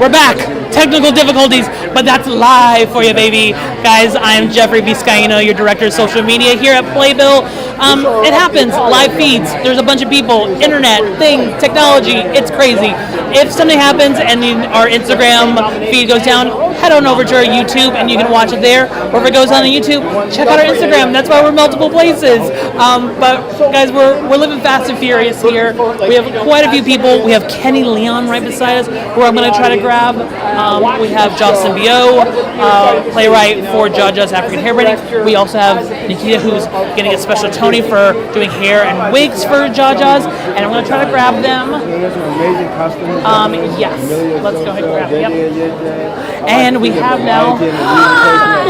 We're back. Technical difficulties, but that's live for you, baby. Guys, I'm Jeffrey Vizcaino, your director of social media here at Playbill. It happens. Live feeds. There's a bunch of people. Internet, things, technology. It's crazy. If something happens and our Instagram feed goes down, head on over to our YouTube and you can watch it there. Or if it goes on YouTube, check out our Instagram. That's why we're multiple places. But guys, we're living fast and furious here. We have quite a few people. We have Kenny Leon right beside us, who I'm going to try to grab. We have Jocelyn Bio, playwright for Jaja's African Hair Braiding. We also have Nikita, who's getting a special Tony for doing hair and wigs for Jaja's, and I'm going to try to grab them. Yes, let's go ahead and grab them. Yep. And we have now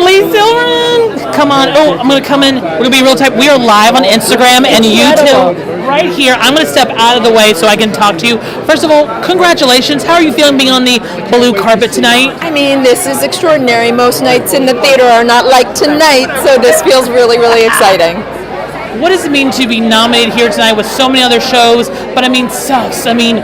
Lee Silverman. Come on. Oh, I'm going to come in. We're going to be real tight. We are live on Instagram and YouTube right here. I'm going to step out of the way so I can talk to you. First of all, congratulations. How are you feeling being on the blue carpet tonight? I mean, this is extraordinary. Most nights in the theater are not like tonight, so this feels really, really exciting. What does it mean to be nominated here tonight with so many other shows? But I mean, sucks. I mean,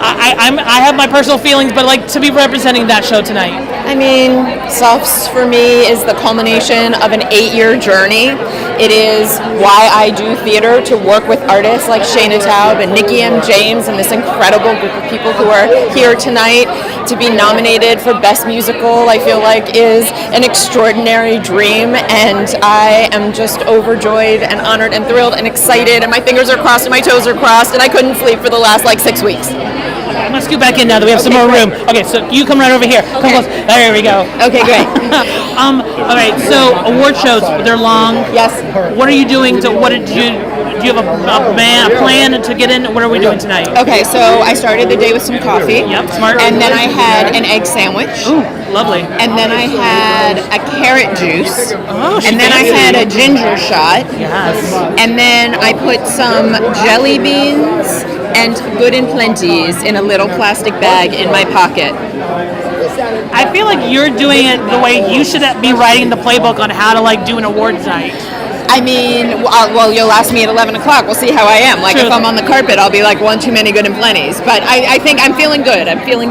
I have my personal feelings, but like to be representing that show tonight. I mean, Softs for me is the culmination of an 8-year journey. It is why I do theater, to work with artists like Shayna Taub and Nikki M. James and this incredible group of people who are here tonight. To be nominated for Best Musical, I feel like, is an extraordinary dream, and I am just overjoyed and honored and thrilled and excited, and my fingers are crossed and my toes are crossed, and I couldn't sleep for the last 6 weeks. I'm going to scoot back in now that we have some more room. Okay, so you come right over here. Come close. There we go. Okay, great. All right, so award shows, they're long. Yes. What are you doing do you have a plan to get in? What are we doing tonight? Okay, so I started the day with some coffee. Yep, smart. And then I had an egg sandwich. Ooh, lovely. And then I had a carrot juice. Oh, and then fancy. I had a ginger shot. Yes. And then I put some jelly beans and Good and Plenty's in a little plastic bag in my pocket. I feel like you're doing it the way you should be writing the playbook on how to do an awards night. I mean, well, you'll ask me at 11 o'clock. We'll see how I am. If I'm on the carpet, I'll be like one too many Good and Plenty's. But I think I'm feeling good. I'm feeling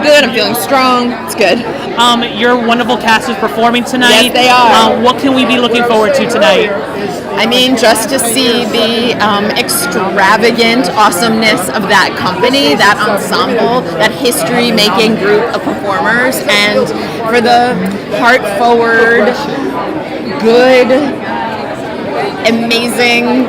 strong. It's good. Your wonderful cast is performing tonight. Yes, they are. What can we be looking forward to tonight? I mean, just to see the extravagant awesomeness of that company, that ensemble, that history-making group of performers, and for the heart-forward, good, amazing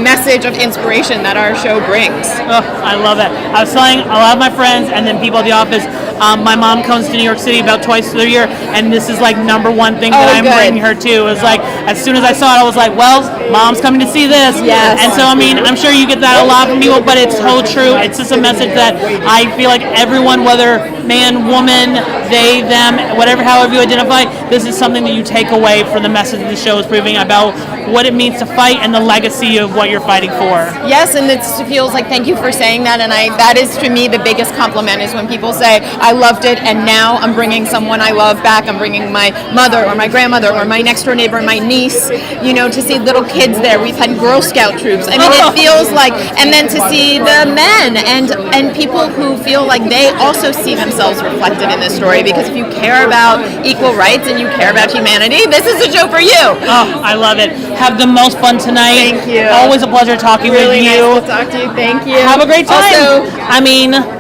message of inspiration that our show brings. Oh, I love that. I was telling a lot of my friends and then people at the office, my mom comes to New York City about twice a year, and this is number one thing that I'm bringing her to. It was as soon as I saw it, I was like, well, mom's coming to see this. Yes. And so, I mean, I'm sure you get that a lot from people, but it's so true. It's just a message that I feel like everyone, whether man, woman, they, them, however you identify, this is something that you take away from the message the show is proving about what it means to fight and the legacy of what you're fighting for. Yes, and it feels like, thank you for saying that, and that is to me the biggest compliment, is when people say, I loved it, and now I'm bringing someone I love back. I'm bringing my mother or my grandmother or my next door neighbor, my niece, to see little kids there. We've had Girl Scout troops. I mean, it feels like, and then to see the men and people who feel like they also see themselves reflected in this story, because if you care about equal rights and you care about humanity, this is a show for you. Oh, I love it. Have the most fun tonight. Thank you. Always a pleasure talking with you. Nice to talk to you. Thank you. Have a great time.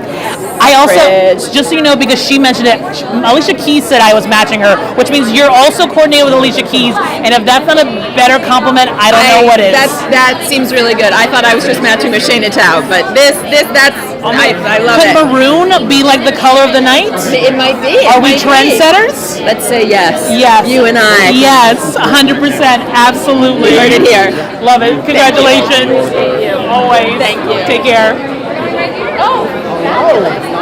I also, just so you know, because she mentioned it, Alicia Keys said I was matching her, which means you're also coordinated with Alicia Keys, and if that's not a better compliment, I don't know what is. That seems really good. I thought I was just matching with Shayna Taub, but I love it. Could maroon be the color of the night? It might be. Are we trendsetters? Let's say yes. Yes. You and I. Yes, 100%. Absolutely. You heard it here. Love it. Congratulations. Thank you. Always. Thank you. Take care.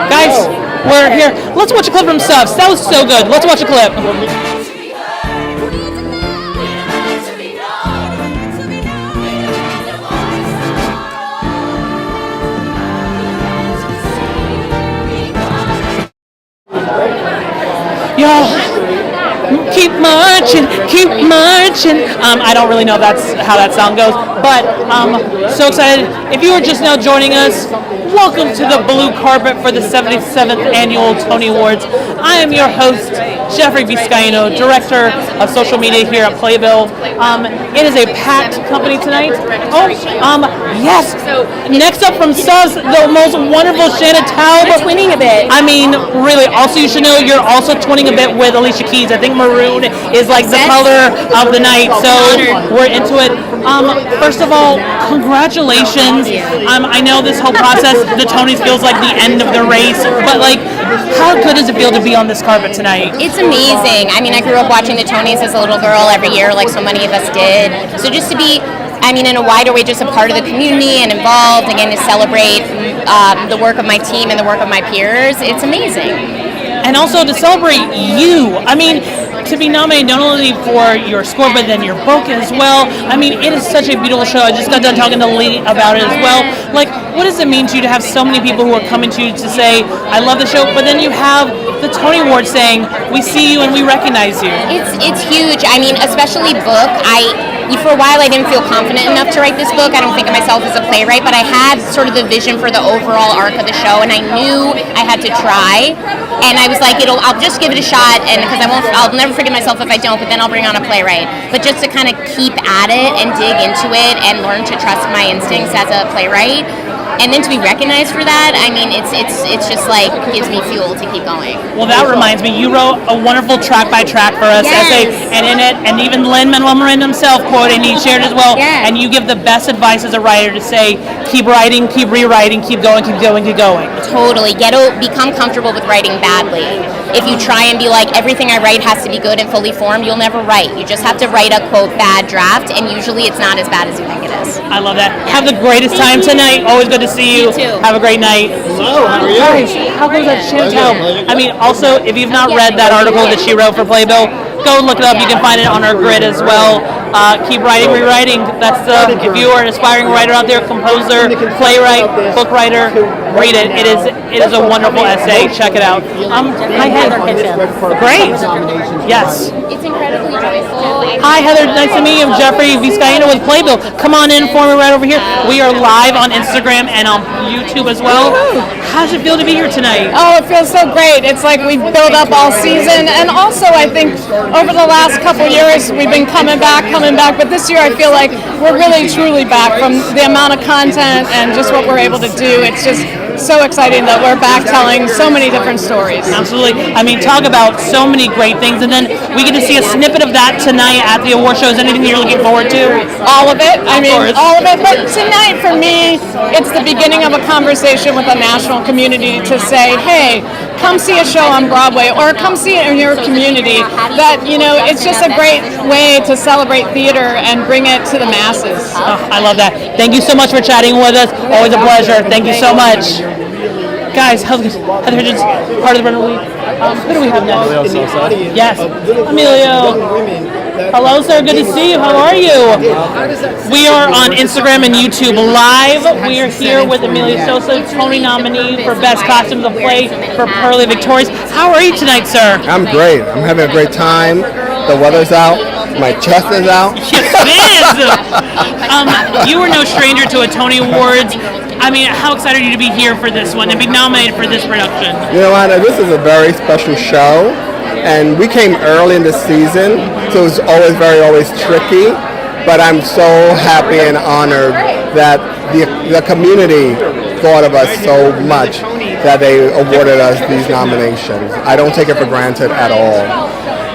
Guys, we're here. Let's watch a clip from Subs. That was so good. Let's watch a clip. Y'all, keep marching, keep marching. I don't really know if that's how that song goes, but so excited. If you are just now joining us, welcome to the blue carpet for the 77th Annual Tony Awards. I am your host, Jeffrey Vizcaino, Director of Social Media here at Playbill. It is a packed company tonight. Yes. Next up from Sus, the most wonderful Shanna Taub. We're twinning a bit. I mean, really. Also, you should know you're also twinning a bit with Alicia Keys. I think maroon is like the color of the night, so we're into it. First of all, congratulations. I know this whole process, the Tonys feels like the end of the race, but like, how good does it feel to be on this carpet tonight? It's amazing. I mean, I grew up watching the Tonys as a little girl every year, like so many of us did. So just to be, in a wider way, just a part of the community and involved, again, to celebrate the work of my team and the work of my peers, it's amazing. And also to celebrate you. To be nominated not only for your score, but then your book as well. It is such a beautiful show. I just got done talking to Lee about it as well. Like, what does it mean to you to have so many people who are coming to you to say, I love the show, but then you have the Tony Awards saying, we see you and we recognize you. It's huge. Especially book. For a while, I didn't feel confident enough to write this book. I don't think of myself as a playwright, but I had sort of the vision for the overall arc of the show, and I knew I had to try. And I was like, I'll just give it a shot, and because I'll never forgive myself if I don't. But then I'll bring on a playwright. But just to kind of keep at it and dig into it and learn to trust my instincts as a playwright. And then to be recognized for that, it's just like gives me fuel to keep going. Well, that reminds me, you wrote a wonderful track by track for us essay, and in it, and even Lin-Manuel Miranda himself quoted, and he shared as well. Yes. And you give the best advice as a writer to say, keep writing, keep rewriting, keep going, keep going, keep going. Totally. Become comfortable with writing badly. If you try and be like, everything I write has to be good and fully formed, you'll never write. You just have to write a, quote, bad draft, and usually it's not as bad as you think it is. I love that. Have the greatest time tonight. Always good to see you. You too. Have a great night. Hello, how are you? Guys, how goes that Shanna Taub? Also, if you've not read that article that she wrote for Playbill, go look it up. You can find it on our grid as well. Keep writing, rewriting. That's if you are an aspiring writer out there, composer, playwright, book writer, read it. It is a wonderful essay. Check it out. Hi, Heather. Great. Yes. It's incredibly joyful. Hi, Heather. Nice to meet you. I'm Jeffrey Vizcaino with Playbill. Come on in for me right over here. We are live on Instagram and on YouTube as well. How does it feel to be here tonight? Oh, it feels so great. It's like we've built up all season, and also I think over the last couple years we've been coming back, but this year I feel like we're really truly back from the amount of content and just what we're able to do. It's just so exciting that we're back telling so many different stories. Absolutely. Talk about so many great things, and then we get to see a snippet of that tonight at the award shows. Anything you're looking forward to? All of it. All of it. But tonight, for me, it's the beginning of a conversation with the national community to say, hey, come see a show on Broadway or come see it in your community. That, it's just a great way to celebrate theater and bring it to the masses. Oh, I love that. Thank you so much for chatting with us. Always a pleasure. Thank you so much. Guys, Heather Hitchens, part of the Brennan Week. Who do we have next? Yes, Emilio. Hello, sir. Good to see you. How are you? We are on Instagram and YouTube live. We are here with Emilio Sosa, Tony nominee for Best Costume of the Play for Pearly Victorious. How are you tonight, sir? I'm great. I'm having a great time. The weather's out. My chest is out. Yes, it is. You were no stranger to a Tony Awards. How excited are you to be here for this one and be nominated for this production? You know what? This is a very special show, and we came early in the season, so it was always tricky. But I'm so happy and honored that the community thought of us so much that they awarded us these nominations. I don't take it for granted at all.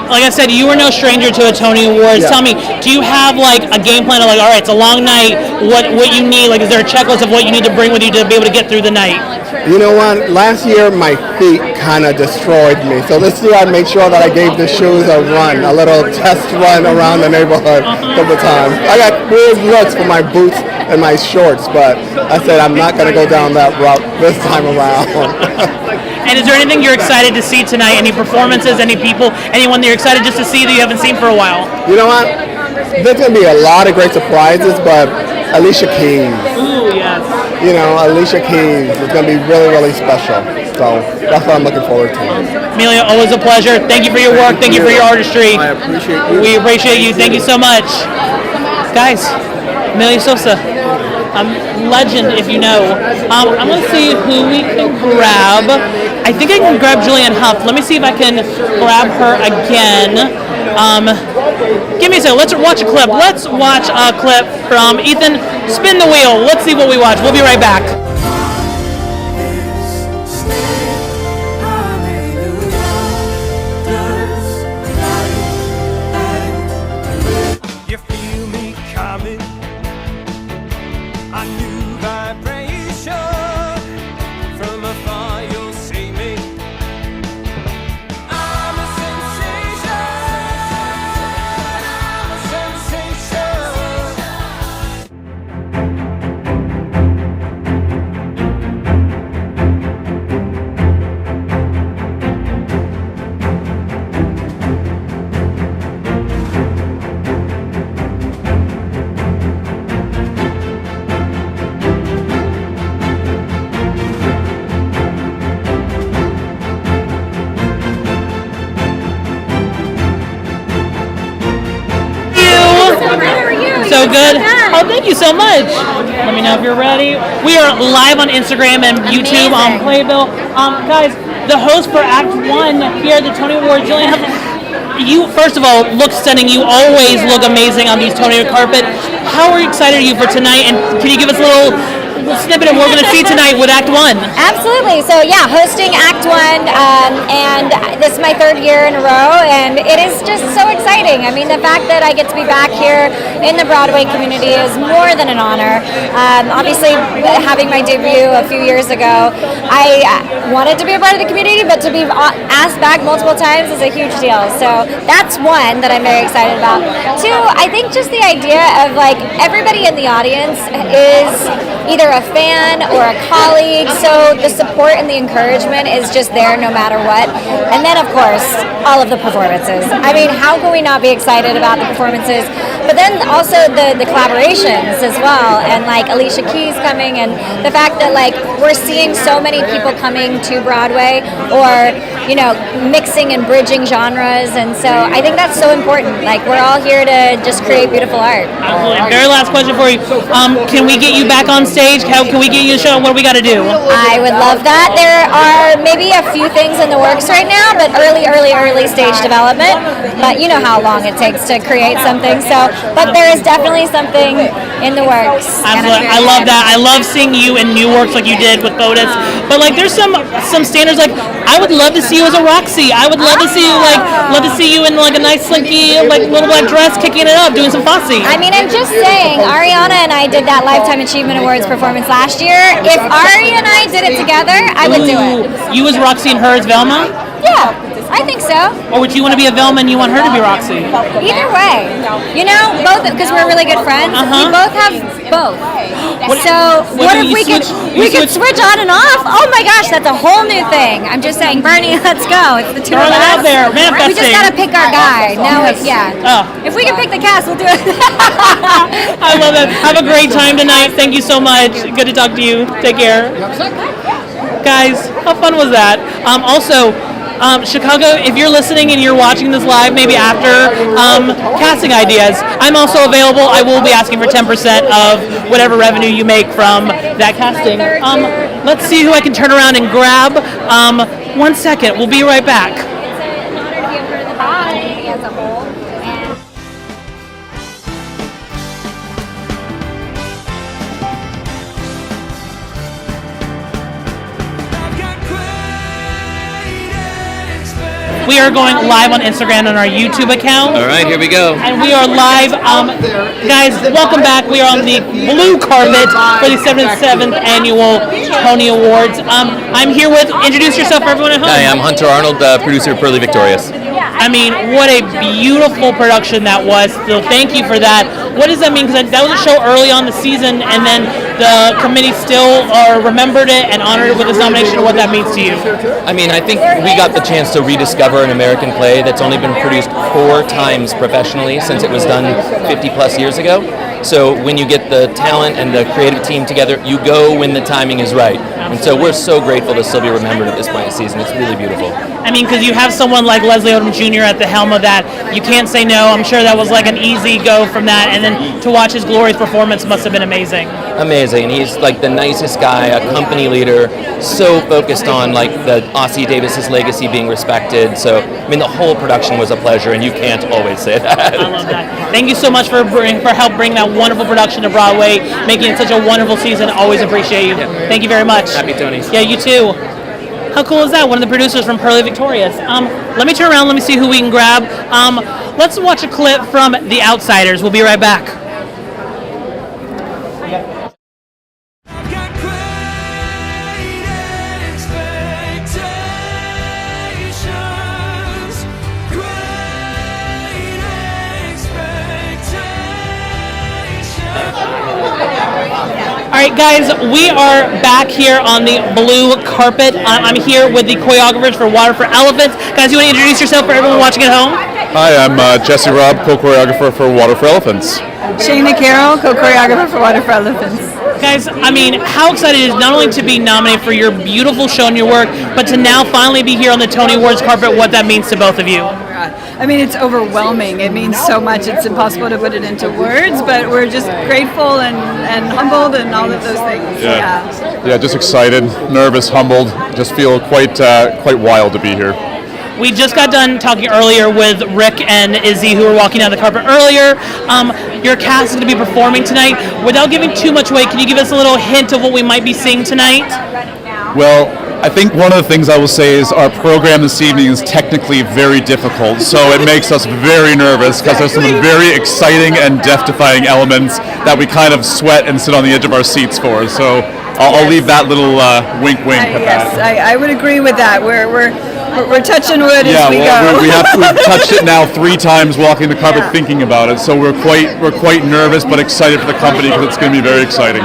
Like I said, you were no stranger to a Tony Awards. Yeah. Tell me, do you have a game plan of all right, it's a long night, what you need? Is there a checklist of what you need to bring with you to be able to get through the night? You know what? Last year my feet kind of destroyed me. So this year I made sure that I gave the shoes a run, a little test run around the neighborhood a couple times. I got weird looks for my boots and my shorts, but I said I'm not going to go down that route this time around. And is there anything you're excited to see tonight? Any performances, any people, anyone that you're excited just to see that you haven't seen for a while? You know what? There's going to be a lot of great surprises, but Alicia Keys. Ooh, yes. Alicia Keys is going to be really, really special. So that's what I'm looking forward to. Amelia, always a pleasure. Thank you for your work. Thank you for your artistry. I appreciate you. We appreciate you. Thank you so much. Guys, Amelia Sosa, legend if you know. I'm going to see who we can grab. I think I can grab Julianne Hough. Let me see if I can grab her again. Give me a second. Let's watch a clip. Let's watch a clip from Ethan. Spin the wheel. Let's see what we watch. We'll be right back. You feel me coming, a new vibration. From afar you'll see me. I'm a sensation. I'm a So good. Oh, thank you so much. Let me know if you're ready. We are live on Instagram and YouTube on Playbill. Guys, the host for Act 1 here at the Tony Awards, Julianne Hough, you, first of all, look stunning. You always look amazing on these Tony carpet. How excited are you for tonight? And can you give us a little snippet of what we're going to see tonight with Act 1? Absolutely. So yeah, hosting Act 1, and this is my third year in a row, and it is just so exciting. I mean, the fact that I get to be back here in the Broadway community is more than an honor. Obviously, having my debut a few years ago, I wanted to be a part of the community, but to be asked back multiple times is a huge deal. So that's one that I'm very excited about. Two, I think just the idea of like everybody in the audience is either a fan or a colleague, so the support and the encouragement is just there no matter what. And then of course, all of the performances. I mean, how can we not be excited about the performances? But then also the collaborations as well, and like Alicia Keys coming, and the fact that like we're seeing so many people coming to Broadway, or you know, mixing and bridging genres, and so I think that's so important. Like we're all here to just create beautiful art. Absolutely. Very last question for you. Can we get you back on stage? How can we get you to show? What do we got to do? I would love that. There are maybe a few things in the works right now, but early stage development. But you know how long it takes to create something. So, but there is definitely something in the works. Absolutely. I love that. I love seeing you in new works like you did with Fotis. But like, there's some standards. Like, I would love to see you as a Roxy. I would love to see you in like a nice slinky like little black dress, kicking it up, doing some Fosse. I mean, I'm just saying, Ariana and I did that Lifetime Achievement Awards performance last year. If Ari and I did it together, I would do it. You as Roxy and her as Velma? Yeah, I think so. Or would you want to be a Velma and you want her to be Roxy? Either way. You know, both, because we're really good friends. We both have both. So what if we could switch on and off? Oh my gosh, that's a whole new thing. I'm just saying, Bernie, let's go. It's the two of us. Out there, We just gotta pick our guy. Now, if we can pick the cast, we'll do it. I love it. Have a great time tonight. Thank you so much. Good to talk to you. Take care. Guys, how fun was that? Also, Chicago, if you're listening and you're watching this live, maybe after, casting ideas, I'm also available. I will be asking for 10% of whatever revenue you make from that casting. Let's see who I can turn around and grab. 1 second. We'll be right back. It's an honor to be a part of the community as a whole. And We are going live on Instagram on our YouTube account. All right, here we go. And we are live. Guys, welcome back. We are on the blue carpet for the 77th Annual Tony Awards. I'm here with, introduce yourself for everyone at home. Hi, I'm Hunter Arnold, producer of Pearly Victorious. I mean, what a beautiful production that was. So thank you for that. What does that mean? Because that was a show early on the season, and then the committee still remembered it and honored it with this nomination, or what that means to you. I mean, I think we got the chance to rediscover an American play that's only been produced 4 times professionally since it was done 50 plus years ago. So when you get the talent and the creative team together, you go when the timing is right. And so we're so grateful to still be remembered at this point in the season. It's really beautiful. I mean, because you have someone like Leslie Odom Jr. at the helm of that, you can't say no. I'm sure that was like an easy go from that, and then to watch his glorious performance must have been amazing. Amazing. He's like the nicest guy, a company leader, so focused on like the Ossie Davis's legacy being respected. So, I mean, the whole production was a pleasure, and you can't always say that. I love that. Thank you so much for help bring that wonderful production to Broadway, making it such a wonderful season. Always appreciate you. Thank you very much. Happy Tonys. Yeah, you too. How cool is that? One of the producers from Pearly Victorious. Let me turn around. Let me see who we can grab. Let's watch a clip from The Outsiders. We'll be right back. I've got great expectations. Great expectations. All right, guys, we are back here on the blue carpet. I'm here with the choreographers for Water for Elephants. Guys, you want to introduce yourself for everyone watching at home? Hi, I'm Jesse Robb, co-choreographer for Water for Elephants. Shayna Carroll, co-choreographer for Water for Elephants. Guys, I mean, how excited it is not only to be nominated for your beautiful show and your work, but to now finally be here on the Tony Awards carpet, what that means to both of you. I mean, it's overwhelming. It means so much. It's impossible to put it into words, but we're just grateful and humbled and all of those things. Yeah, just excited, nervous, humbled. Just feel quite wild to be here. We just got done talking earlier with Rick and Izzy, who were walking down the carpet earlier. Your cast is going to be performing tonight. Without giving too much away, can you give us a little hint of what we might be seeing tonight? Well, I think one of the things I will say is our program this evening is technically very difficult, so it makes us very nervous because there's some very exciting and death-defying elements that we kind of sweat and sit on the edge of our seats for. So I'll leave that little wink at Yes, that. I would agree with that. We're touching wood as we go. We've touched it now 3 times walking the carpet thinking about it, so we're quite nervous but excited for the company because it's going to be very exciting.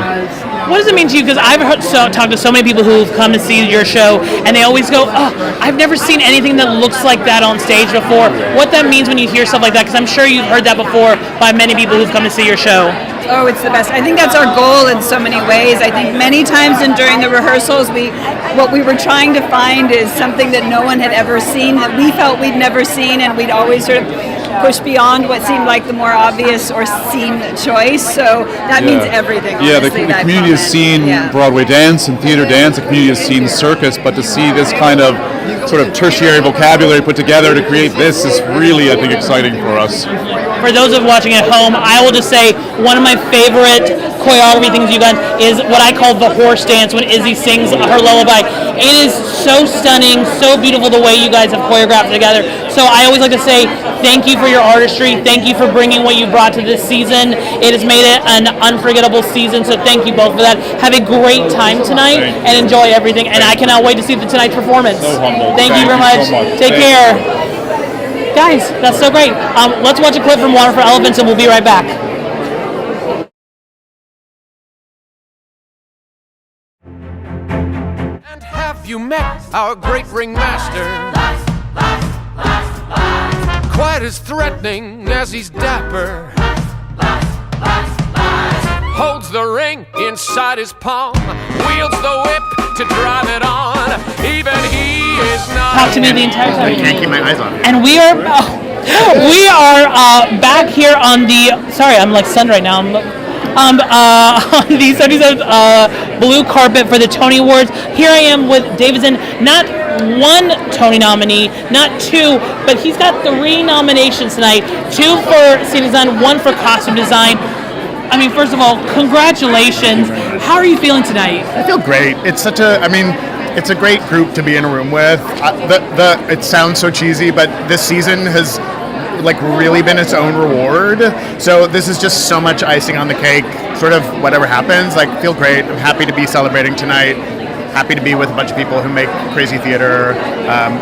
What does it mean to you? Because I've talked to so many people who've come to see your show, and they always go, "Oh, I've never seen anything that looks like that on stage before." What that means when you hear stuff like that? Because I'm sure you've heard that before by many people who've come to see your show. Oh, it's the best. I think that's our goal in so many ways. I think many times during the rehearsals, what we were trying to find is something that no one had ever seen, that we felt we'd never seen, and we'd always sort of push beyond what seemed like the more obvious or seen choice. So that means everything. Yeah, the honestly, that community has comment. seen Broadway dance and theater dance. The community has seen circus, but to see this kind of sort of tertiary vocabulary put together to create this is really, I think, exciting for us. For those of watching at home, I will just say one of my favorite choreography things you've done is what I call the horse dance when Izzy sings her lullaby. It is so stunning, so beautiful the way you guys have choreographed together. So I always like to say thank you for your artistry. Thank you for bringing what you brought to this season. It has made it an unforgettable season, so thank you both for that. Have a great time tonight and enjoy everything. And I cannot wait to see tonight's performance. So humble. Thank you very much. So much. Take care. Guys, that's so great. Let's watch a clip from Water for Elephants and we'll be right back. And have you met our great ringmaster? Quite as threatening as he's dapper. Holds the ring inside his palm, wields the whip to drive it on. Even he is not. Talk to me the entire time. I can't keep my eyes on it. And we are back here on the. Sorry, I'm like stunned right now. On the 77th blue carpet for the Tony Awards. Here I am with Davidson, not one Tony nominee, not 2, but he's got 3 nominations tonight. 2 for scene design, 1 for costume design. I mean, first of all, congratulations. How are you feeling tonight? I feel great. It's such a, I mean, it's a great group to be in a room with. It sounds so cheesy, but this season has like really been its own reward. So this is just so much icing on the cake. Sort of whatever happens, like feel great. I'm happy to be celebrating tonight. Happy to be with a bunch of people who make crazy theater.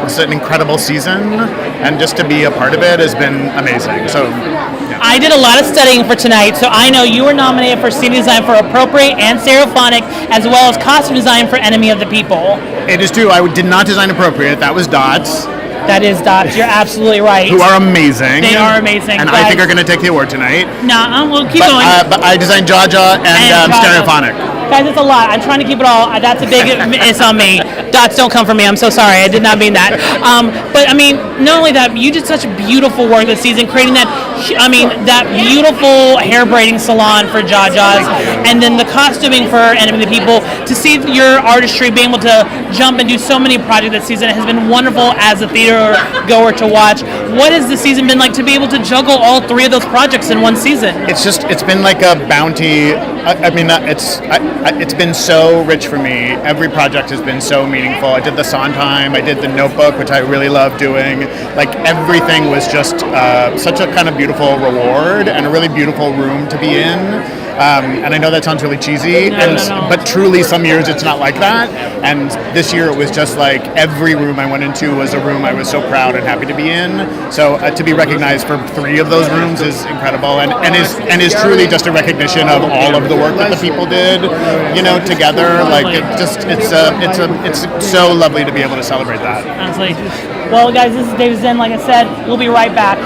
It's an incredible season, and just to be a part of it has been amazing. So, yeah. I did a lot of studying for tonight, so I know you were nominated for scene design for Appropriate and Stereophonic, as well as costume design for Enemy of the People. It is true. I did not design Appropriate. That was Dots. That is Dots. You're absolutely right. who are amazing. They are amazing. And guys. I think are going to take the award tonight. Nah, we'll keep But, going. but I designed Jaja and Jaja. Stereophonic. Guys, it's a lot. I'm trying to keep it all. That's a big. It's on me. Dots, don't come for me. I'm so sorry. I did not mean that. But I mean, not only that, you did such beautiful work this season, creating that. I mean, that beautiful hair braiding salon for Jaja's, and then the costuming for Enemy of the People. To see your artistry being able to jump and do so many projects this season has been wonderful as a theater goer to watch. What has the season been like to be able to juggle all three of those projects in one season? It's been like a bounty. I mean, it's been so rich for me. Every project has been so meaningful. I did the Sondheim, I did the Notebook, which I really love doing. Like everything was just such a kind of beautiful reward and a really beautiful room to be in. And I know that sounds really cheesy, but truly some years it's not like that. And this year it was just like every room I went into was a room I was so proud and happy to be in. So to be recognized for 3 of those rooms is incredible, and is truly just a recognition of all of the work that the people did, together. Like it's so lovely to be able to celebrate that. Honestly. Well, guys, this is David Zen. Like I said, we'll be right back.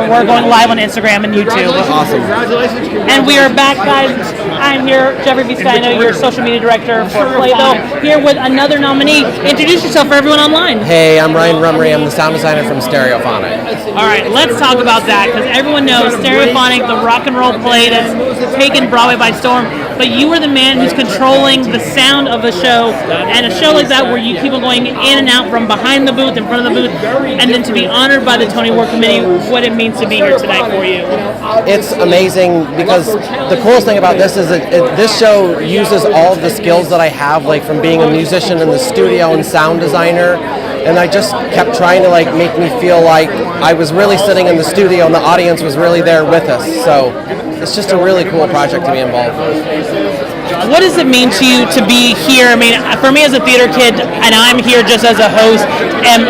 We're going live on Instagram and YouTube. Awesome. And we are back, guys. I'm here, Jeffrey Vizcaino, your social media director for Playbill, here with another nominee. Introduce yourself for everyone online. Hey, I'm Ryan Rummery. I'm the sound designer from Stereophonic. All right, let's talk about that, because everyone knows Stereophonic, the rock and roll play that's taken Broadway by storm. But you are the man who's controlling the sound of a show, and a show like that where you keep on going in and out from behind the booth, in front of the booth, and then to be honored by the Tony Award Committee, what it means to be here tonight for you. It's amazing because the coolest thing about this is that this show uses all of the skills that I have, like from being a musician in the studio and sound designer, and I just kept trying to like make me feel like I was really sitting in the studio and the audience was really there with us. So it's just a really cool project to be involved with. What does it mean to you to be here? I mean, for me as a theater kid, and I'm here just as a host, and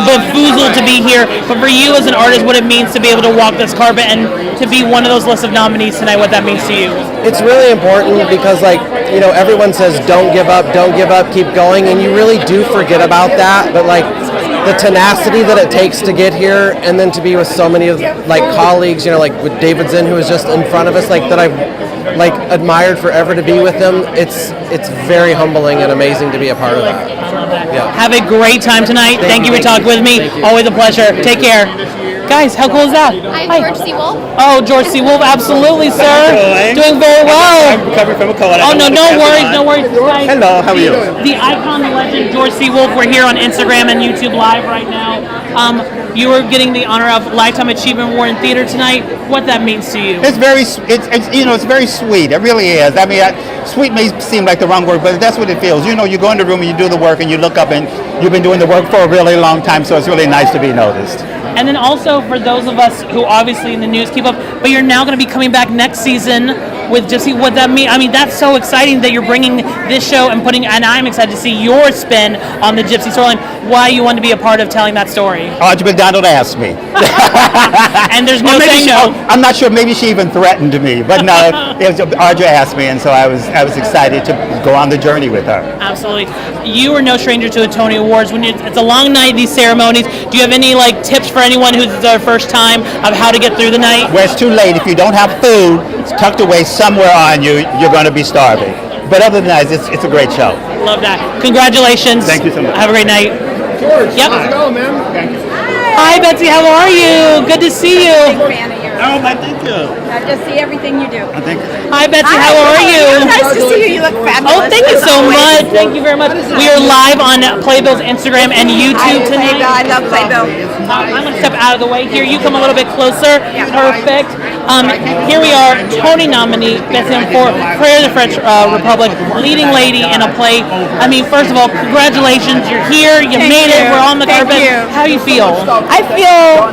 befoozled to be here, but for you as an artist, what it means to be able to walk this carpet and to be one of those lists of nominees tonight, what that means to you? It's really important because, like, everyone says don't give up, keep going, and you really do forget about that, but like the tenacity that it takes to get here and then to be with so many of like colleagues, like with David Zinn, who is just in front of us, like that I've like admired forever to be with them. It's very humbling and amazing to be a part of that. I love that. Yeah. Have a great time tonight. Thank you for talking with me. Always a pleasure. Take care. Guys, how cool is that? I'm George C. Wolf. Oh, George C. Wolf, absolutely, sir. Doing very well. I'm recovering from a cold. Oh, no worries. Guys, hello, how are you? The icon, the legend, George C. Wolf. We're here on Instagram and YouTube Live right now. You are getting the honor of Lifetime Achievement Award in theater tonight. What that means to you? It's very, it's very sweet. It really is. I mean, sweet may seem like the wrong word, but that's what it feels. You go in the room and you do the work and you look up and you've been doing the work for a really long time, so it's really nice to be noticed. And then also for those of us who obviously in the news keep up, but you're now going to be coming back next season with Gypsy. What that mean? I mean, that's so exciting that you're bringing this show and and I'm excited to see your spin on the Gypsy storyline. Why you want to be a part of telling that story? Audrey McDonald asked me. And there's no saying no. I'm not sure. Maybe she even threatened me, but no. Audrey asked me, and so I was excited to go on the journey with her. Absolutely. You are no stranger to the Tony Awards. It's a long night, these ceremonies. Do you have any tips for anyone who's their first time of how to get through the night? Well, it's too late. If you don't have food tucked away somewhere on you, you're going to be starving. But other than that, it's a great show. Love that. Congratulations. Thank you so much. Have a great night. George, yep. How's it going, man? Hi, Betsy. How are you? Good to see you. Big fan of yours. Oh, thank you. I just see everything you do. Hi, Betsy. How are you? Nice to see you. You look fabulous. Oh, thank you so much. Thank you very much. We are live on Playbill's Instagram and YouTube tonight. Playbill. I love Playbill. I'm going to step out of the way here. You come a little bit closer. Perfect. Here we are, Tony nominee, Betsy for Prayer of the French Republic, leading lady in a play. I mean, first of all, congratulations. You're here. You made it. We're on the carpet. How do you feel? I feel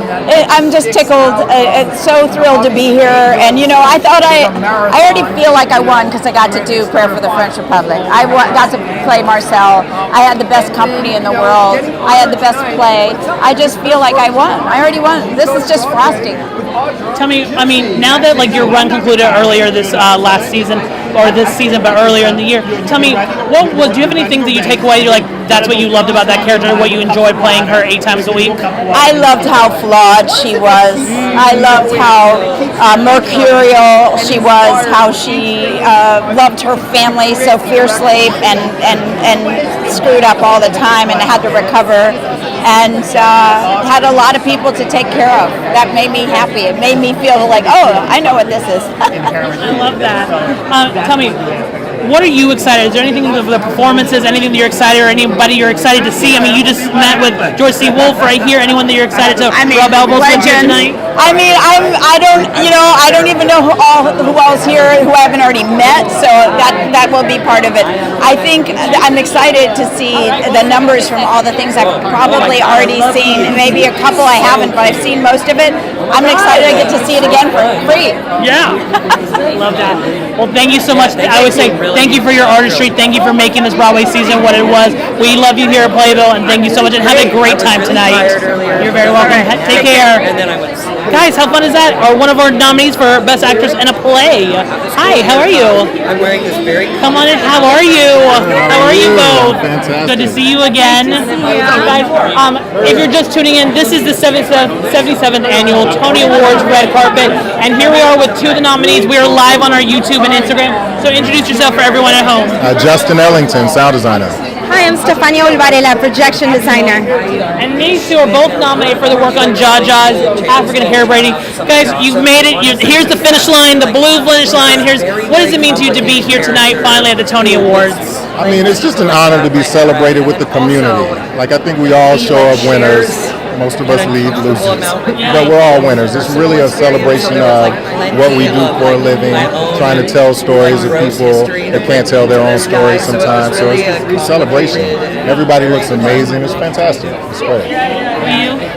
I'm just tickled. It's so thrilled to be here. And I thought I already feel like I won because I got to do Prayer for the French Republic. I got to play Marcel. I had the best company in the world. I had the best play. I just feel like I won. I already won. This is just frosting. Tell me, I mean, now that like your run concluded earlier this last season, or this season, but earlier in the year, tell me, do you have any things that you take away? You're like, that's what you loved about that character, what you enjoyed playing her 8 times a week? I loved how flawed she was. I loved how mercurial she was, how she loved her family so fiercely and screwed up all the time and had to recover, and had a lot of people to take care of. That made me happy. It made me feel like, oh, I know what this is. I love that. Tell me, what are you excited? Is there anything of the performances, anything that you're excited, or anybody you're excited to see? I mean, you just met with George C. Wolfe right here. Anyone that you're excited to rub elbows with here tonight? I mean, I don't even know who else here who I haven't already met, so that will be part of it. I think I'm excited to see the numbers from all the things I've probably already seen. Maybe a couple I haven't, but I've seen most of it. I'm excited I get to see it again for free. Yeah. Love that. Well, thank you so much. I always say thank you for your artistry. Thank you for making this Broadway season what it was. We love you here at Playbill, and thank you so much, and have a great time tonight. You're very welcome. Take care. Guys, how fun is that? One of our nominees for Best Actress in a Play. Hi, how are you? I'm wearing this very... Come on in. How are you? How are you both? Fantastic. Good to see you again. Guys, if you're just tuning in, this is the 77th Annual Tony Awards Red Carpet, and here we are with 2 of the nominees. We are live on our YouTube and Instagram, so introduce yourself for everyone at home. Justin Ellington, sound designer. Hi, I'm Stefania Olvarela, projection designer. And these 2 are both nominated for the work on Jaja's African hair braiding. Guys, you've made it. Here's the finish line, the blue finish line. What does it mean to you to be here tonight, finally, at the Tony Awards? I mean, it's just an honor to be celebrated with the community. Like, I think we all show up winners. Most of us leave losers, but we're all winners. It's really a celebration of what we do for a living, trying to tell stories of people that can't tell their own stories sometimes. So it's a celebration. Everybody looks amazing. It's fantastic. It's great.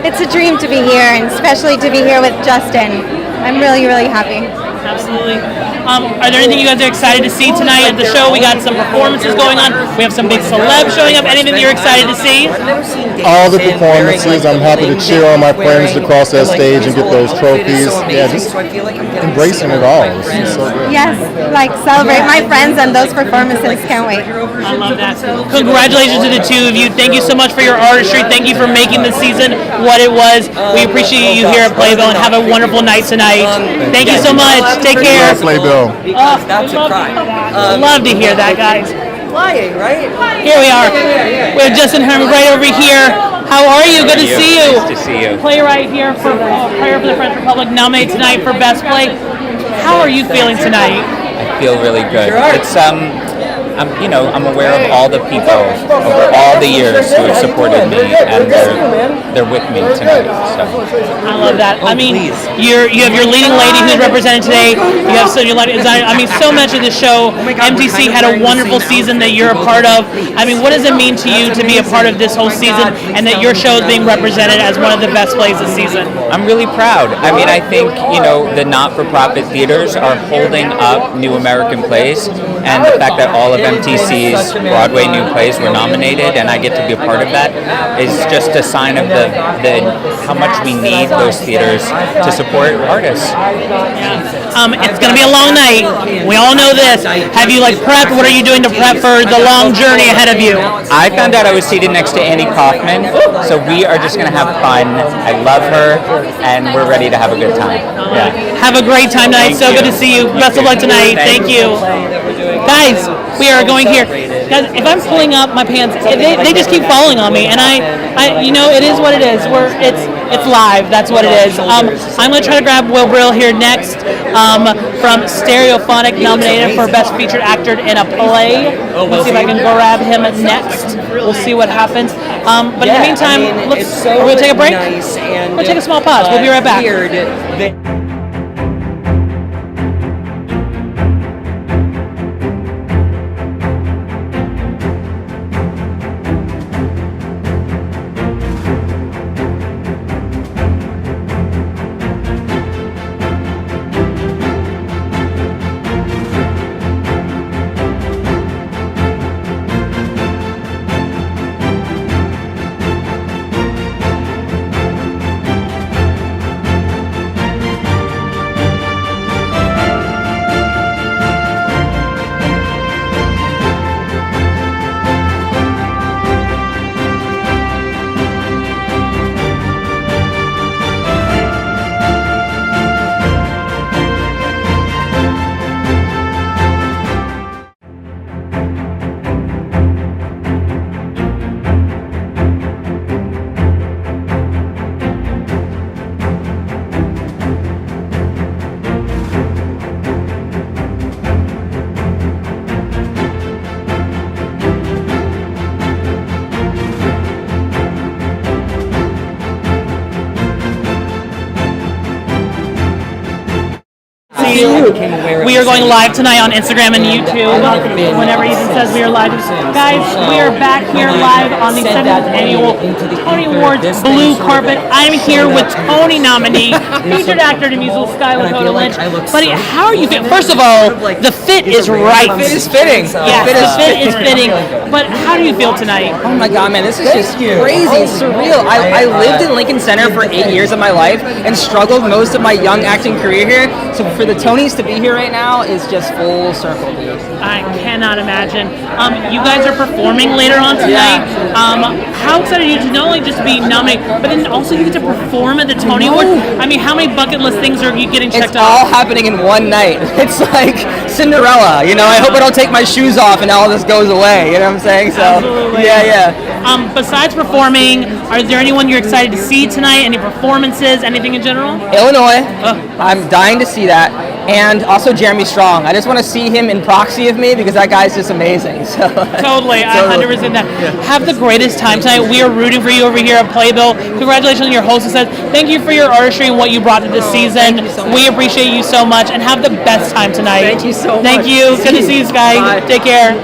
It's a dream to be here, and especially to be here with Justin. I'm really, really happy. Absolutely. Are there anything you guys are excited to see tonight at the show? We got some performances going on. We have some big celebs showing up. Anything that you're excited to see? All the performances. I'm happy to cheer on my friends to cross that stage and get those trophies. Yeah, just embracing it all. It's so good. Yes, like celebrate my friends and those performances. Can't wait. I love that. Congratulations to the 2 of you. Thank you so much for your artistry. Thank you for making the season what it was. We appreciate you here at Playbill, and have a wonderful night tonight. Thank you so much. Take care. Playbill. Love to hear that, guys. Flying, right? Here we are. We have Justin Herman right over here. How are you? Good to see you. Nice to see you. Playwright here for Prayer for the French Republic, nominated tonight for Best Play. How are you feeling tonight? I feel really good. It's I'm aware of all the people over all the years who have supported me, and they're with me tonight. So I love that. I mean, you have your leading lady who's represented today. You have so much of the show. MTC had a wonderful season that you're a part of. I mean, what does it mean to you to be a part of this whole season, and that your show is being represented as one of the best plays this season? I'm really proud. I mean, I think the not-for-profit theaters are holding up new American plays, and the fact that all of MTC's Broadway new plays were nominated, and I get to be a part of that, is just a sign of the how much we need those theaters to support artists. It's going to be a long night. We all know this. Have you prepped? What are you doing to prep for the long journey ahead of you? I found out I was seated next to Annie Kaufman, so we are just going to have fun. I love her, and we're ready to have a good time. Yeah. Have a great time tonight. So good to see you. Best of luck tonight. Thank you. Guys, we are going here. Guys, if I'm pulling up my pants, they just keep falling on me, and I it is what it is. It's live. That's what it is. I'm going to try to grab Will Brill here next from Stereophonic, nominated for Best Featured Actor in a Play. Let's see if I can grab him next. We'll see what happens. But in the meantime, we're going to take a break. We'll take a small pause. We'll be right back. We are going live tonight on Instagram and YouTube. Whenever Ethan says we are live. Guys, we are back here live on the 7th annual Tony Awards Blue Carpet. I'm here with Tony nominee, featured actor to musical Skylar Lynch. Buddy, how are you feeling? First of all, the fit is right. The fit is fitting. Yeah, the fit is fitting. But how do you feel tonight? Oh my God, man, this is just crazy, surreal. I lived in Lincoln Center for 8 years of my life and struggled most of my young acting career here. So for the Tonys to be here right now is just full circle, dude. I cannot imagine. You guys are performing later on tonight. How excited are you to not only just be nominated, but then also you get to perform at the Tony Awards? I mean, how many bucket list things are you getting checked It's off? all happening in one night. It's like Cinderella, you know. I hope I don't take my shoes off and all this goes away. You know what I'm saying? So, Absolutely. yeah. Besides performing, is there anyone you're excited to see tonight? Any performances? Anything in general? Illinois. I'm dying to see that. And also Jeremy Strong. I just want to see him in proxy of me because that guy's just amazing. So Totally, I 100% that. Have the greatest time tonight. We are rooting for you over here at Playbill. Congratulations on your hostess. Thank you for your artistry and what you brought to this season. We appreciate you so much and have the best time tonight. Thank you so much. Thank you. Good to see you, Sky. Bye. Take care.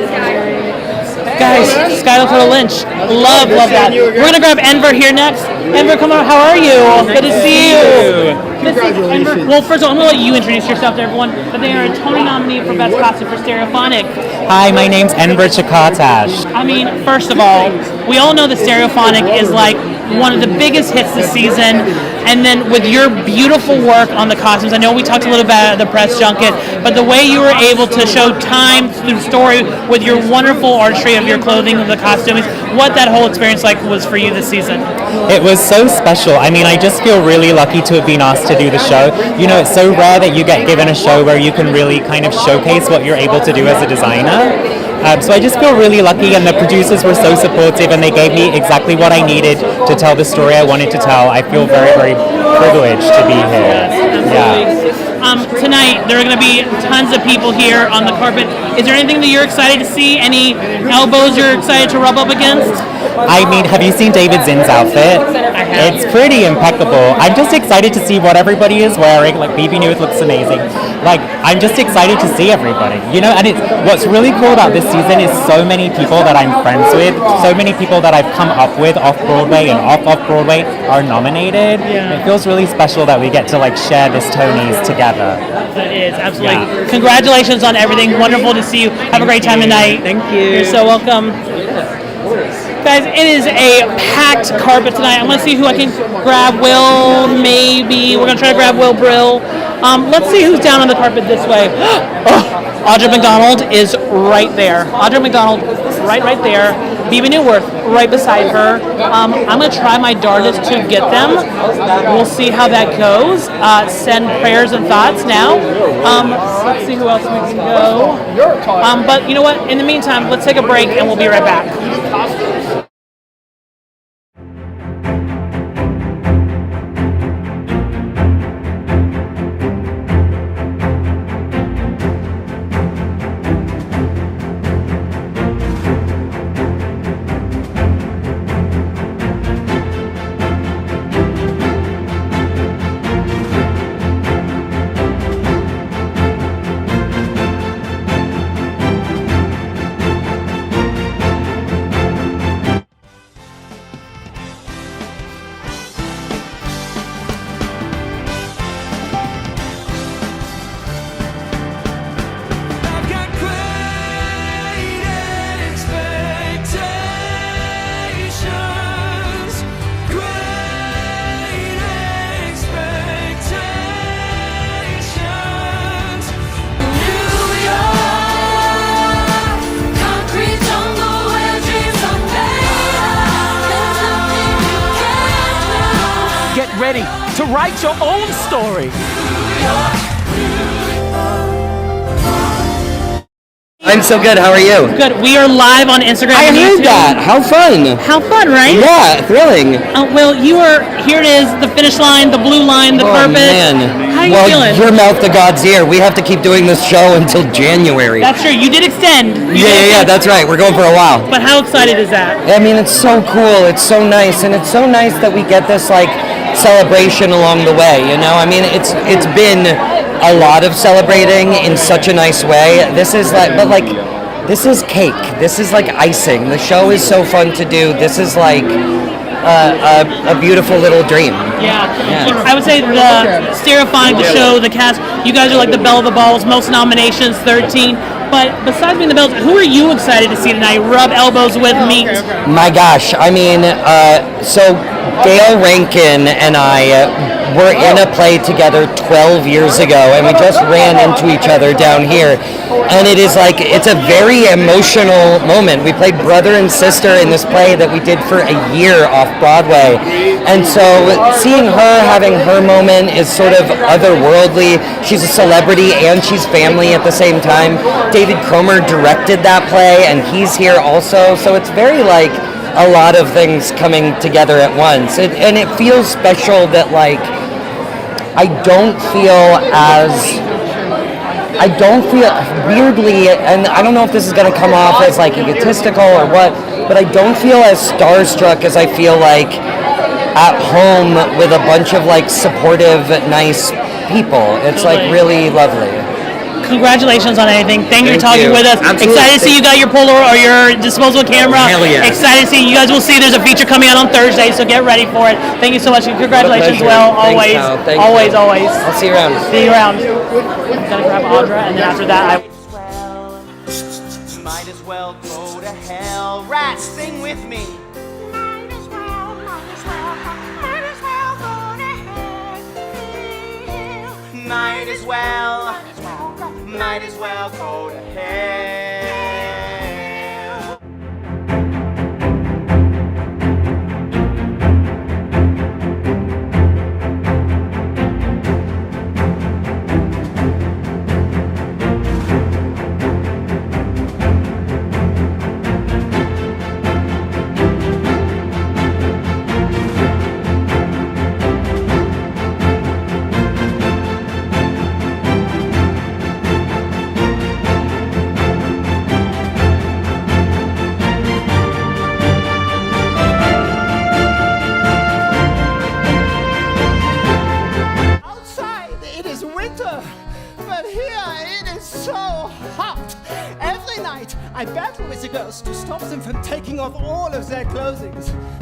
Guys, Skylar Lynch. Love that. We're going to grab Enver here next. Enver, come on. How are you? Good to see you. Enver, well, first of all, I'm going to let you introduce yourself to everyone, but they are a Tony nominee for Best Costume for Stereophonic. Hi, my name's Enver Chakatash. I mean, first of all, we all know that Stereophonic is like one of the biggest hits this season, and then with your beautiful work on the costumes, I know we talked a little bit at the press junket, but the way you were able to show time through story with your wonderful artistry of your clothing and the costumes, what that whole experience like was for you this season. It was so special. I mean, I just feel really lucky to have been asked to do the show. You know, it's so rare that you get given a show where you can really kind of showcase what you're able to do as a designer. So I just feel really lucky, and the producers were so supportive, and they gave me exactly what I needed to tell the story I wanted to tell. I feel very, very privileged to be here. Tonight, there are going to be tons of people here on the carpet. Is there anything that you're excited to see? Any elbows you're excited to rub up against? I mean, have you seen David Zinn's outfit? It's pretty impeccable. I'm just excited to see what everybody is wearing. Like, BB Newt looks amazing. Like, I'm just excited to see everybody. You know, and what's really cool about this season is so many people that I'm friends with, so many people that I've come up with off-Broadway and off-Broadway are nominated. Yeah. It feels really special that we get to, like, share this Tonys together. It is, absolutely. Yeah. Congratulations on everything. Wonderful to see you. Have a great time tonight. Thank you. You're so welcome. Guys, it is a packed carpet tonight. I'm going to see who I can grab. Will, maybe. We're going to try to grab Will Brill. Let's see who's down on the carpet this way. Audra McDonald is right there. Audra McDonald, right there. Bibi Newworth, right beside her. I'm going to try my darndest to get them. We'll see how that goes. Send prayers and thoughts now. Let's see who else we can go. But you know what? In the meantime, let's take a break and we'll be right back. Ready to write your own story. I'm so good. How are you? Good. We are live on Instagram. I and heard YouTube. that. How fun. How fun, right? Yeah, thrilling. Well, you are, here it is, the finish line, the blue line, the carpet. Man. How are you well, feeling? your mouth to God's ear. We have to keep doing this show until January. That's true. You did extend. Yeah, that's right. We're going for a while. But how excited is that? I mean, it's so cool. It's so nice. And it's so nice that we get this, like, celebration along the way, you know? I mean, it's been a lot of celebrating in such a nice way. This is like, but like, this is cake. This is like icing. The show is so fun to do. This is like a beautiful little dream. Yeah. I would say the stereophonic, the show, the cast, you guys are like the belle of the balls, most nominations, 13. But besides being the bells, who are you excited to see tonight? Rub elbows with, meet. My gosh, I mean, so Gail Rankin and I were in a play together 12 years ago, and we just ran into each other down here. And it is like, it's a very emotional moment. We played brother and sister in this play that we did for a year off Broadway. And so seeing her having her moment is sort of otherworldly. She's a celebrity and she's family at the same time. David Cromer directed that play, and he's here also. So it's very like a lot of things coming together at once. And it feels special that like, I don't feel weirdly, and I don't know if this is going to come off as like egotistical or what, but I don't feel as starstruck as I feel like at home with a bunch of like supportive, nice people. It's like really lovely. Congratulations on anything. Thank you for talking with us. Absolutely. Excited to see you got your Polaroid or your disposable camera. Hell yeah. Excited to see you guys will see there's a feature coming out on Thursday, so get ready for it. Thank you so much. Congratulations, Will. Always. Always. I'll see you around. See you around. I'm gonna grab Audra, and then after that Might as well go to hell. Rats, sing with me. Might as well go to hell. Might as well go to hell. I battle with the ghost to stop them from taking off all of their clothing.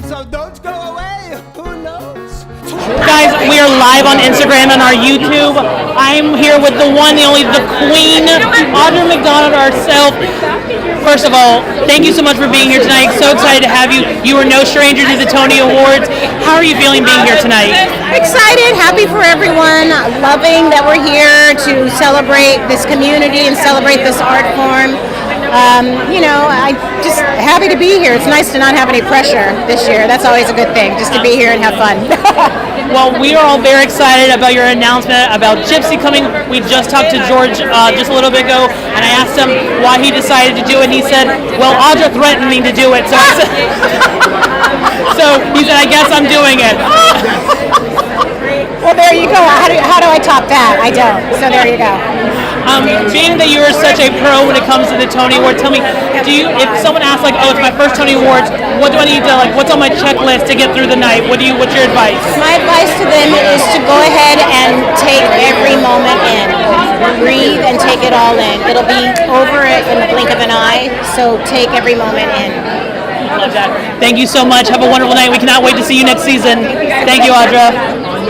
So don't go away, who knows? Guys, we are live on Instagram and our YouTube. I'm here with the one, the only, the queen, Audra McDonald herself. First of all, thank you so much for being here tonight. So excited to have you. You are no stranger to the Tony Awards. How are you feeling being here tonight? Excited, happy for everyone, loving that we're here to celebrate this community and celebrate this art form. I just happy to be here. It's nice to not have any pressure this year. That's always a good thing, just to be here and have fun. Well, we are all very excited about your announcement about Gypsy coming. We just talked to George just a little bit ago, and I asked him why he decided to do it, and he said, well, Audra threatened me to do it, so so he said, I guess I'm doing it. Well, there you go. How do I top that? I don't. So there you go. Being that you are such a pro when it comes to the Tony Award, tell me, if someone asks like, oh, it's my first Tony Awards, what do I need to, like, what's on my checklist to get through the night? What's your advice? My advice to them is to go ahead and take every moment in. Breathe and take it all in. It'll be over it in the blink of an eye, so take every moment in. Love that. Thank you so much. Have a wonderful night. We cannot wait to see you next season. Thank you, Audra.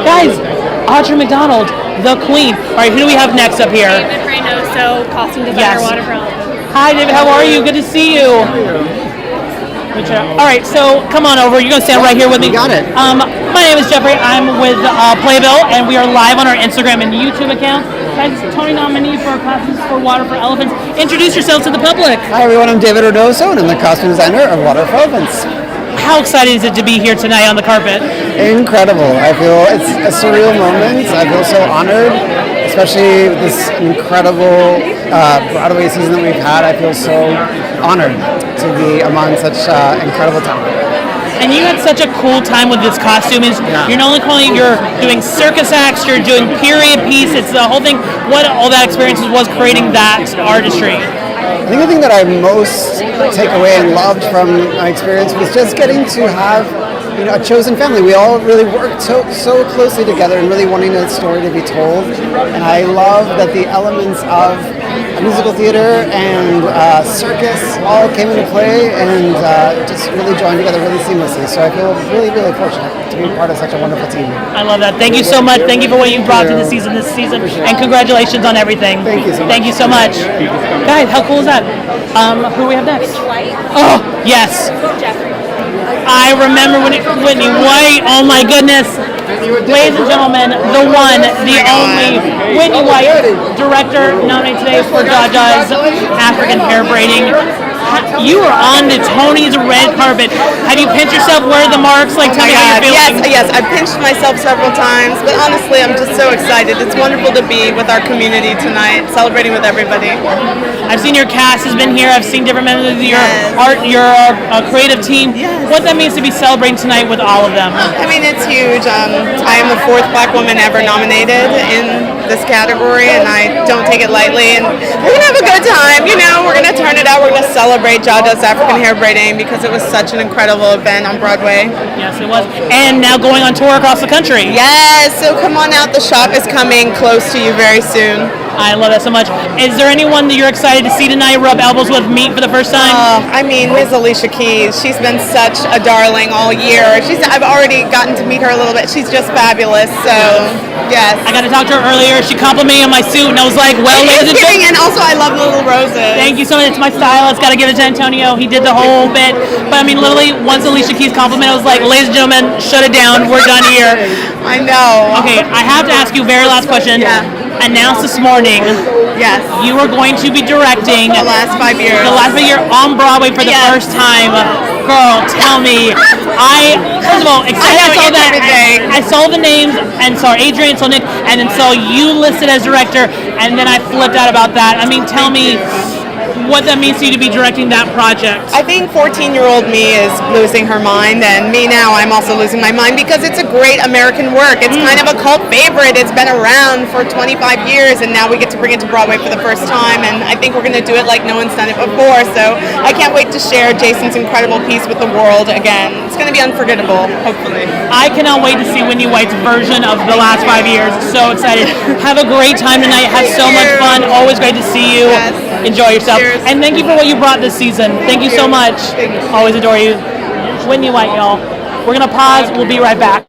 Guys, Audra McDonald, the queen. All right, who do we have next up here? David Reynoso, costume designer, Waterfront. Hi, David. How are you? Good to see you. All right, so come on over. You're going to stand right here with me. Got it. My name is Jeffrey. I'm with Playbill, and we are live on our Instagram and YouTube account. Guys, Tony nominee for Costumes for Water for Elephants. Introduce yourselves to the public. Hi everyone, I'm David Reynoso, and I'm the costume designer of Water for Elephants. How excited is it to be here tonight on the carpet? Incredible. I feel it's a surreal moment. I feel so honored, especially with this incredible Broadway season that we've had. I feel so honored to be among such incredible talent. And you had such a cool time with this costume. You're not only you're doing circus acts, you're doing period piece. It's the whole thing. What all that experience was creating that artistry. I think the thing that I most take away and loved from my experience was just getting to have a chosen family. We all really worked so closely together and really wanting a story to be told. And I love that the elements of musical theater and circus all came into play and just really joined together really seamlessly. So I feel really, really fortunate to be part of such a wonderful team. I love that. Thank you so much. Thank you for what you brought to the season this season, and congratulations on everything. Thank you so much. Thank you so much. Guys, how cool is that? Who do we have next? Oh, yes. I remember Whitney White. Oh my goodness. Ladies and gentlemen, the one, the only Whitney White, director nominated today for Jaja's African hair braiding. You were on the Tony's red carpet. Have you pinched yourself? Where are the marks? Like, tell me how you're feeling. Yes, I pinched myself several times, but honestly, I'm just so excited. It's wonderful to be with our community tonight, celebrating with everybody. I've seen your cast has been here. I've seen different members of your your creative team. What that means to be celebrating tonight with all of them. I mean, it's huge. I am the 4th Black woman ever nominated in this category, and I don't take it lightly. And we're gonna have a good time. You know, we're gonna turn it out. We're gonna celebrate Jaja's African hair braiding because it was such an incredible event on Broadway. Yes, it was. And now going on tour across the country. Yes, so come on out. The shop is coming close to you very soon. I love that so much. Is there anyone that you're excited to see tonight, rub elbows with, meet for the first time? I mean, Ms. Alicia Keys. She's been such a darling all year. I've already gotten to meet her a little bit. She's just fabulous. So, yes. I got to talk to her earlier. She complimented on my suit, and I was like, well, ladies and gentlemen. And also, I love the little roses. Thank you so much. It's my stylist. Got to give it to Antonio. He did the whole bit. But I mean, literally, once Alicia Keys complimented, I was like, ladies and gentlemen, shut it down. We're done here. I know. Okay, I have to ask you a very last question. Yeah. Announced this morning. Yes. You are going to be directing the last 5 years. The last 5 years on Broadway for the first time. Girl, tell me. First of all, excited. I saw the names and saw Adrian, saw Nick, and then saw you listed as director, and then I flipped out about that. I mean, tell me what that means to you to be directing that project. I think 14-year-old me is losing her mind, and me now, I'm also losing my mind because it's a great American work. It's kind of a cult favorite. It's been around for 25 years, and now we get to bring it to Broadway for the first time, and I think we're going to do it like no one's done it before, so I can't wait to share Jason's incredible piece with the world again. It's going to be unforgettable, hopefully. I cannot wait to see Whitney White's version of the last 5 years. So excited. Have a great time tonight. Have so much fun. Always great to see you. Yes. Enjoy yourself. Cheers. And thank you for what you brought this season. Thank you so much. Always adore you. Whitney White, y'all. We're going to pause. We'll be right back.